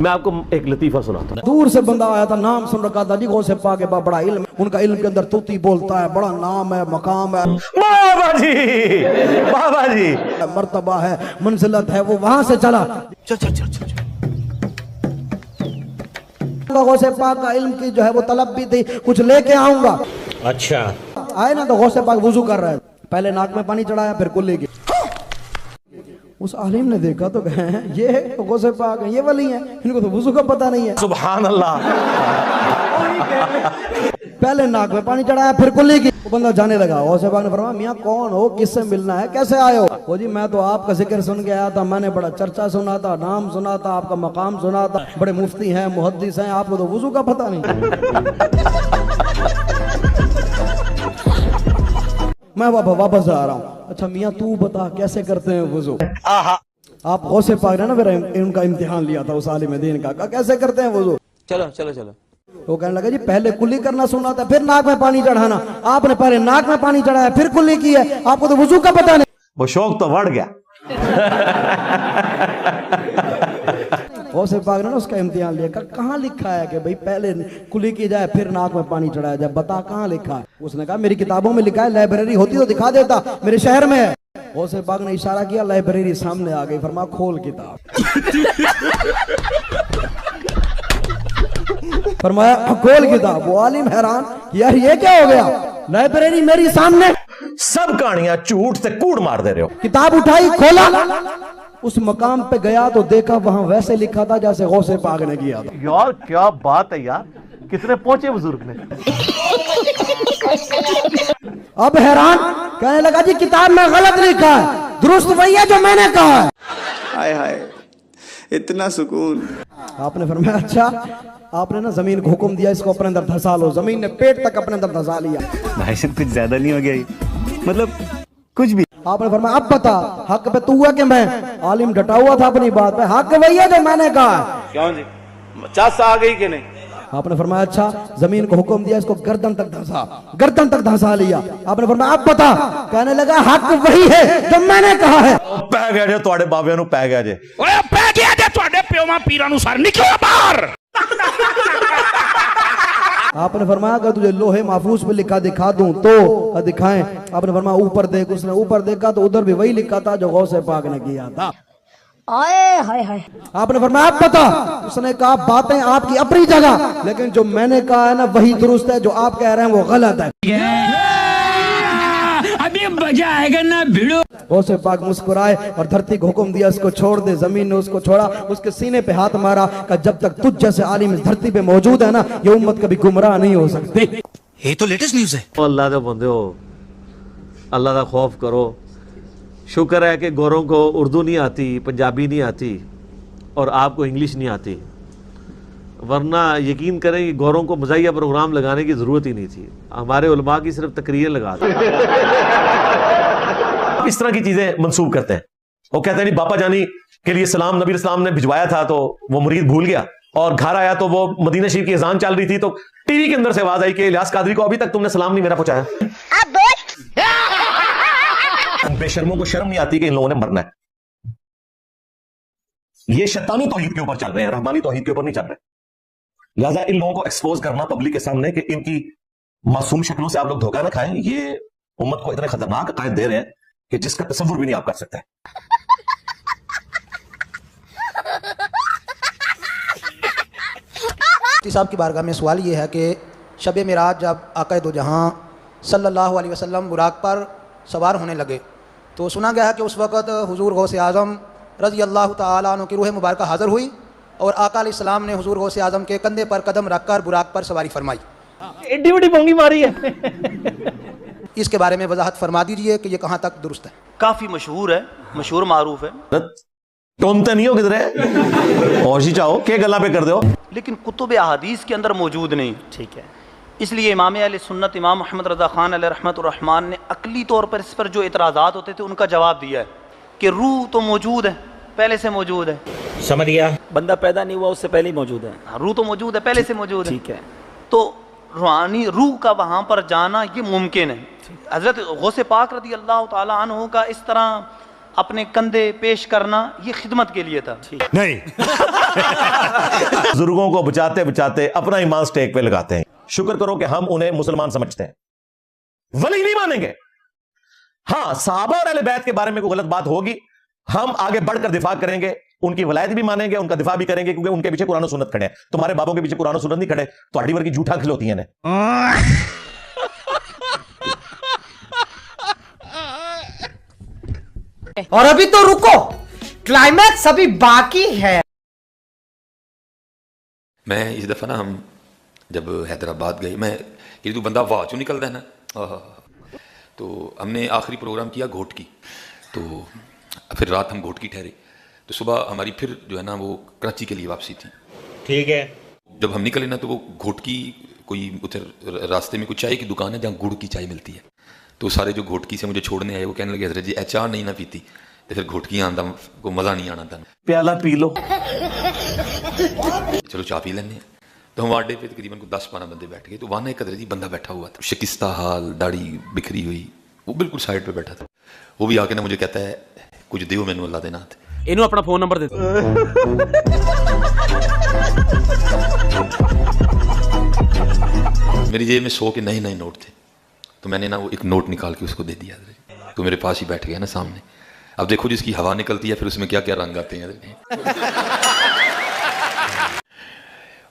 میں آپ کو ایک لطیفہ سناتا ہوں. دور سے بندہ آیا تھا, نام سن رکھا تھا جی غوث پاک کے بڑا علم, ان کا علم کے اندر توتی بولتا ہے, بڑا نام ہے, مقام ہے, بابا جی مرتبہ ہے, منزلت ہے. وہ وہاں سے چلا, چل غوث پاک کا علم کی جو ہے وہ طلب بھی تھی, کچھ لے کے آؤں گا. اچھا آئے نا تو غوث پاک وضو کر رہے, پہلے ناک میں پانی چڑھایا, پھر کلی کی. اس عالم نے دیکھا تو کہے ہیں یہ غوث پاک ہیں, یہ ولی ہیں, ان کو تو وضو کا پتہ نہیں ہے. سبحان اللہ. پہلے ناک میں پانی چڑھایا, پھر کلی کی. وہ بندہ جانے لگا. غوث پاک نے فرمایا میاں کون ہو, کس سے ملنا ہے, کیسے آئے ہو؟ وہ جی میں تو آپ کا ذکر سن کے آیا تھا, میں نے بڑا چرچا سنا تھا, نام سنا تھا, آپ کا مقام سنا تھا, بڑے مفتی ہیں, محدث ہیں, آپ کو تو وضو کا پتہ نہیں. میں واپس آ رہا ہوں. اچھا میاں تو بتا کیسے کرتے ہیں وضو؟ آپ غوث پاک نے نا پھر ان کا امتحان لیا تھا اس عالم دین کا, کیسے کرتے ہیں وضو؟ چلو وہ کہنے لگا جی پہلے کلی کرنا سنا تھا, پھر ناک میں پانی چڑھانا. آپ نے پہلے ناک میں پانی چڑھایا, پھر کلی کی ہے, آپ کو تو وضو کا پتہ نہیں. وہ شوق تو بڑھ گیا. غوث پاک نے نا اس کا امتحان لیا, کہاں لکھا ہے کہ بھئی پہلے کلی کی جائے پھر ناک میں پانی چڑھایا جائے, بتا کہاں لکھا ہے؟ اس نے کہا میری کتابوں میں لکھا ہے, لائبریری ہوتی تو دکھا دیتا, میرے شہر میں ہے. غوث پاک نے اشارہ کیا, لائبریری سامنے آ گئی. فرمایا کھول کتاب. فرمایا کھول کتاب. وہ عالم حیران, یار یہ کیا ہو گیا, لائبریری میری سامنے, سب کہانیاں جھوٹ سے کوڑ مار دے رہے ہو. کتاب اٹھائی, کھولا, اس مقام پہ گیا تو دیکھا وہاں ویسے لکھا تھا جیسے غوث پاک نے کیا تھا. یار کیا بات ہے یار, کتنے پہنچے بزرگ نے. اب حیران, کہنے لگا جی کتاب میں غلط لکھا ہے, درست وہی ہے جو میں نے کہا ہے. ہائے ہائے اتنا سکون. آپ نے فرمایا اچھا, آپ نے نا زمین کو حکم دیا اس کو اپنے اندر دھسا لو. زمین نے پیٹ تک اپنے اندر دھسا لیا. بھائی صاحب کچھ زیادہ نہیں ہو گیا یہ, مطلب کچھ بھی. آپ نے فرمایا اب بتا حق پہ تو ہوا کہ میں؟ عالم ڈٹا ہوا تھا اپنی بات پہ, حق وہی ہے جو میں نے کہا ہے. کیوں جی, چاس آ گئی کہ نہیں؟ آپ نے فرمایا اچھا, زمین کو حکم دیا اس کو گردن تک دھسا لیا. آپ نے فرمایا اب بتا, کہنے لگا حق وہی ہے جو میں نے کہا ہے. پہ گیا جے تواڈے بابے نو, پہ گیا جے, اوے پہ گیا جے تواڈے پیواں پیراں نو, سر نکلو باہر. آپ نے فرمایا اگر تجھے لوہے محفوظ پہ لکھا دکھا دوں تو دکھائیں. آپ نے فرمایا اوپر دیکھ. اس نے اوپر دیکھا تو ادھر بھی وہی لکھا تھا جو غوث پاک نے کیا تھا. آپ نے فرمایا اب بتا. اس نے کہا باتیں آپ کی اپنی جگہ, لیکن جو میں نے کہا ہے نا وہی درست ہے, جو آپ کہہ رہے ہیں وہ غلط ہے. ابھی مزہ آئے گا نا بھیڑو. غوث پاک مسکرائے اور دھرتی کو حکم دیا اس کو چھوڑ دے. زمین نے اس کو چھوڑا, اس کے سینے پہ ہاتھ مارا, کہ جب تک تجھ جیسے عالم اس دھرتی پہ موجود ہے نا, یہ امت کبھی گمراہ نہیں ہو سکتی. یہ تو لیٹسٹ نیوز ہے. اللہ دے بندے ہو, اللہ دا خوف کرو. شکر ہے کہ گوروں کو اردو نہیں آتی, پنجابی نہیں آتی, اور آپ کو انگلش نہیں آتی, ورنہ یقین کریں کہ گوروں کو مزاحیہ پروگرام لگانے کی ضرورت ہی نہیں تھی. ہمارے علماء کی صرف تقریریں لگاتے ہیں. اس طرح کی چیزیں منسوب کرتے ہیں. وہ کہتے ہیں نہیں باپا جانی کے لیے سلام نبی اسلام نے بھجوایا تھا تو وہ مرید بھول گیا, اور گھر آیا تو وہ مدینہ شریف کی اذان چل رہی تھی تو ٹی وی کے اندر سے آواز آئی کہ الیاس قادری کو ابھی تک تم نے سلام نہیں میرا پہنچایا. بے شرموں کو شرم نہیں آتی کہ ان لوگوں نے مرنا ہے. یہ شیطانی توحید کے اوپر چل رہے ہیں, رحمانی توحید کے اوپر نہیں چل رہے. لہذا ان لوگوں کو ایکسپوز کرنا پبلک کے سامنے کہ ان کی معصوم شکلوں سے آپ لوگ دھوکہ نہ کھائیں, یہ امت کو اتنے خطرناک عقائد دے رہے ہیں کہ جس کا تصور بھی نہیں آپ کر سکتے. مفتی صاحب کی بارگاہ میں سوال یہ ہے کہ شب معراج جب آقا دو جہاں صلی اللہ علیہ وسلم براق پر سوار ہونے لگے تو سنا گیا ہے کہ اس وقت حضور غوث اعظم رضی اللہ تعالیٰ عنہ کی روح مبارکہ حاضر ہوئی, اور آقا علیہ السلام نے حضور غوث اعظم کے کندھے پر قدم رکھ کر براق پر سواری فرمائی. ایڈی وڈی پونگی ماری ہے. اس کے بارے میں وضاحت فرما دیجئے کہ یہ کہاں تک درست ہے. کافی مشہور ہے, مشہور معروف ہے, ٹونتے نہیں ہو کدھر اور جی چاہو کہ گلا پہ کر دو, لیکن کتب احادیث کے اندر موجود نہیں. ٹھیک ہے, اس لیے امام اہل سنت امام محمد رضا خان علیہ رحمۃ الرحمن نے عقلی طور پر اس پر جو اعتراضات ہوتے تھے ان کا جواب دیا ہے کہ روح تو موجود ہے, پہلے سے موجود ہے. سمجھ گیا, بندہ پیدا نہیں ہوا اس سے پہلے ہی موجود ہے. روح تو موجود ہے, پہلے سے موجود ہے. ٹھیک ہے, تو روحانی روح کا وہاں پر جانا یہ ممکن ہے. حضرت غوث پاک رضی اللہ تعالیٰ عنہ کا اس طرح اپنے کندھے پیش کرنا یہ خدمت کے لیے تھا. نہیں. بزرگوں کو بچاتے بچاتے اپنا ایمان سٹیک پہ لگاتے ہیں. شکر کرو کہ ہم انہیں مسلمان سمجھتے ہیں. ولی نہیں مانیں گے. ہاں صحابہ اور اہل بیت کے بارے میں کوئی غلط بات ہوگی ہم آگے بڑھ کر دفاع کریں گے, ان کی ولایت بھی مانیں گے, ان کا دفاع بھی کریں گے, کیونکہ ان کے پیچھے قرآن و سنت کھڑے ہیں. تمہارے بابوں کے پیچھے قرآن و سنت نہیں کھڑے تو ہڈی ورگی جھوٹا کھلوتی ہیں. اور ابھی تو رکو, کلائمیکس ابھی باقی ہے. میں اس دفعہ نا ہم جب حیدرآباد گئے, میں یہ تو بندہ واہ چوں نکلتا ہے نا, تو ہم نے آخری پروگرام کیا گھوٹکی, تو پھر رات ہم گھوٹکی ٹھہرے, تو صبح ہماری پھر جو ہے نا وہ کراچی کے لیے واپسی تھی. ٹھیک ہے. جب ہم نکلے نا تو وہ گھوٹکی کوئی ادھر راستے میں کوئی چائے کی دکان ہے جہاں گڑ کی چائے ملتی ہے, تو سارے جو گھوٹکی سے مجھے چھوڑنے آئے وہ کہنے لگے حضرت جی چائے نہیں نہ پیتی, تو پھر گھوٹکی آندہ کو مزہ نہیں آنا تھا. پیالہ پی لو, چلو چائے پی لینے. تو ہم واڈے پہ تقریباً 10-12 بندے بیٹھ گئے, تو وہاں ایک حضرت جی بندہ بیٹھا ہوا تھا, شکستہ حال, داڑھی بکھری ہوئی, وہ بالکل سائڈ پہ بیٹھا تھا. وہ بھی آ کے نا مجھے کہتا ہے کچھ دیو مینو اللہ دے ناتھ. انہوں اپنا فون نمبر دیتے. میری جیب میں 100 کے نئے نوٹ تھے, تو میں نے نا وہ ایک نوٹ نکال کے اس کو دے دیا. تو میرے پاس ہی بیٹھ گیا نا سامنے. اب دیکھو جس کی ہوا نکلتی ہے پھر اس میں کیا کیا رنگ آتے ہیں.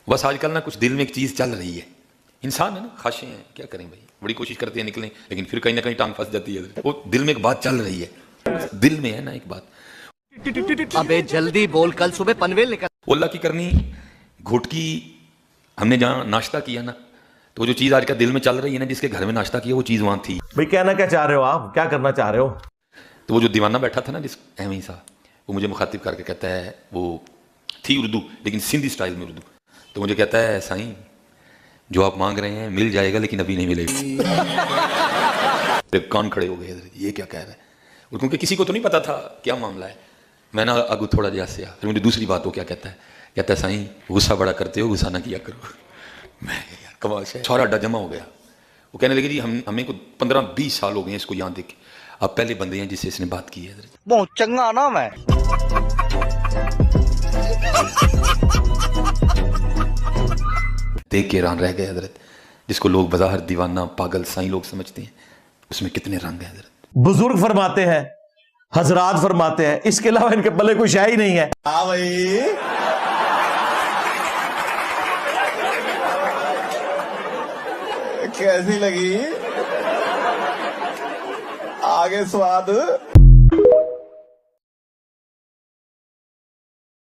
بس آج کل نا کچھ دل میں ایک چیز چل رہی ہے, انسان ہے نا, خواہشیں ہیں, کیا کریں بھائی, بڑی کوشش کرتے ہیں نکلیں, لیکن پھر کہیں نہ کہیں ٹانگ پھنس جاتی ہے. وہ دل میں ایک بات چل رہی ہے, دل میں ہے نا ایک بات. ابے جلدی بول, کل صبح پنویل نکل. اللہ کی کرنی گھوٹکی ہم نے جہاں ناشتہ کیا نا, تو وہ جو چیز آج کا دل میں چل رہی ہے نا, جس کے گھر میں ناشتہ کیا وہ چیز وہاں تھی. بھئی کہنا کیا چاہ رہے ہو آپ, کیا کرنا چاہ رہے ہو؟ تو وہ جو دیوانہ بیٹھا تھا نا جس احمد سا, وہ مجھے مخاطب کر کے کہتا ہے, وہ تھی اردو لیکن سندھی سٹائل میں اردو, تو مجھے کہتا ہے سائیں جو آپ مانگ رہے ہیں مل جائے گا لیکن ابھی نہیں ملے گا. پھر کان کھڑے ہو گئے, یہ کیا کہہ رہا ہے, اور کیونکہ کسی کو تو نہیں پتا تھا کیا معاملہ ہے. میں نا آگو تھوڑا جہاں سے پھر مجھے دوسری بات وہ کیا کہتا ہے سائیں غصہ بڑا کرتے ہو, غصہ نہ کیا کرو. میں کمال سے سارا اڈا جمع ہو گیا. وہ کہنے لگے جی ہمیں کو 15-20 سال ہو گئے ہیں اس کو یہاں دیکھ, آپ پہلے بندے ہیں جس سے اس نے بات کی ہے. بہت چنگا نا میں. دیکھ کے حیران رہ گئے حضرت, جس کو لوگ بظاہر دیوانہ پاگل سائیں لوگ سمجھتے ہیں, اس میں کتنے رنگ ہیں حضرت. بزرگ فرماتے ہیں, حضرات فرماتے ہیں, اس کے علاوہ ان کے پلے کوئی شے ہی نہیں ہے. ہاں بھائی, کیسی لگی آگے سواد؟